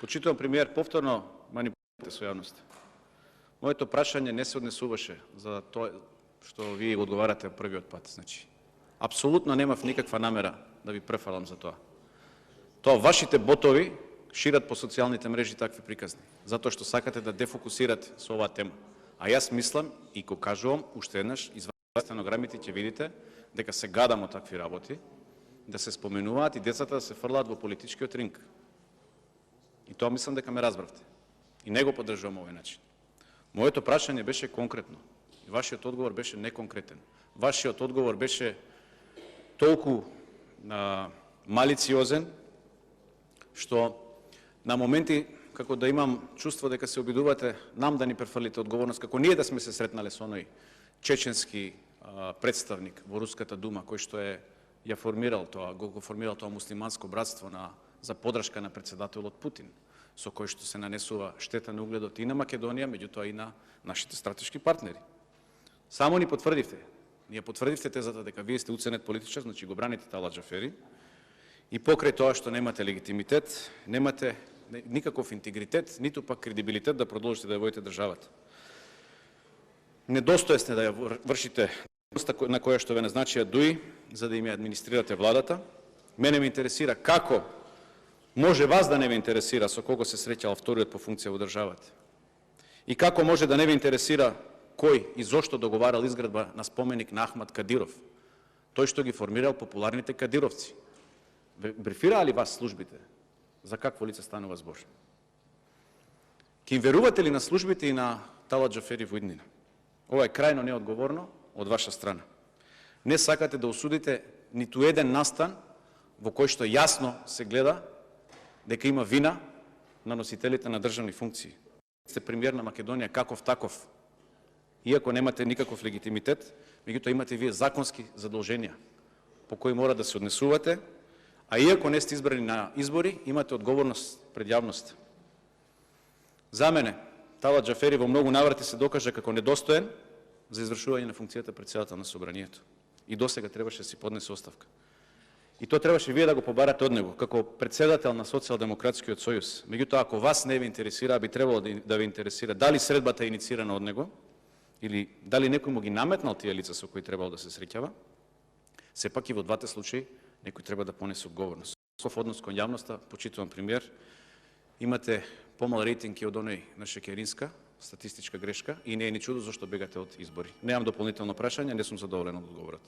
Почитувам премиер, повторно манипулирате со јавноста. Моето прашање не се однесуваше за тоа што вие одговарате првиот пат. Значи, апсолутно немав никаква намера да ви префалам за тоа. Тоа вашите ботови шират по социјалните мрежи такви приказни, затоа што сакате да дефокусирате со оваа тема. А јас мислам и го кажувам уште еднаш, извадете стенограмите ќе видите дека се гадам од такви работи, да се споменуваат и децата да се фрлаат во политичкиот ринг. И тоа мислам дека ме разбравте. И не го поддржувам овој начин. Моето прашање беше конкретно. И вашиот одговор беше неконкретен. Вашиот одговор беше толку малициозен, што на моменти како да имам чувство дека се обидувате нам да ни префалите одговорност, како ние да сме се сретнале со оној чеченски представник во Руската дума, кој што ја формирал тоа, го формирал тоа муслиманско братство за поддршка на председателот Путин, со кој што се нанесува штета на угледот и на Македонија, меѓутоа и на нашите стратешки партнери. Само ни потврдивте. Ние потврдивте тезата дека вие сте уценет политичар, значи го браните Талат Џафери, и покрај тоа што немате легитимитет, немате никаков интегритет, ниту пак кредибилитет да продолжите да ја водите државата. Недостоен сте да ја вршите на која што ве назначија ДУИ, за да им ја администрирате владата. Мене ме интересира како може вас да не ве интересира со кого се среќал вториот по функција во државата. И како може да не ве интересира кој и зошто договарал изградба на споменик на Ахмад Кадиров, тој што ги формирал популарните кадировци. Брифираа ли вас службите за какво лице станува збор? Ке им верувате ли на службите и на Талат Џафери во иднина? Ова е крајно неодговорно од ваша страна. Не сакате да осудите ниту еден настан во кој што јасно се гледа дека има вина на носителите на државни функции. Сте премиер на Македонија каков таков, иако немате никаков легитимитет, меѓутоа имате вие законски задолженија по кои мора да се однесувате, а иако не сте избрани на избори, имате одговорност пред јавноста. За мене, Талат Џафери во многу наврати се докажа како недостоен за извршување на функцијата председател на собранието. И досега требаше да си поднесе оставка. И тоа требаше вие да го побарате од него, како председател на Социјалдемократскиот сојуз. Меѓутоа, ако вас не ви интересира, би требало да ви интересира дали средбата е инициирана од него, или дали некој му ги наметнал тие лица со кои требало да се среќава, сепак и во двата случаи некој треба да понесе одговорност. Во однос кон јавноста, почитувам премиер, имате помал рейтинг и од оној на Шекеринска, статистичка грешка, и не е ни чудо зашто бегате од избори. Немам дополнително прашање, не сум задоволен од одговорот.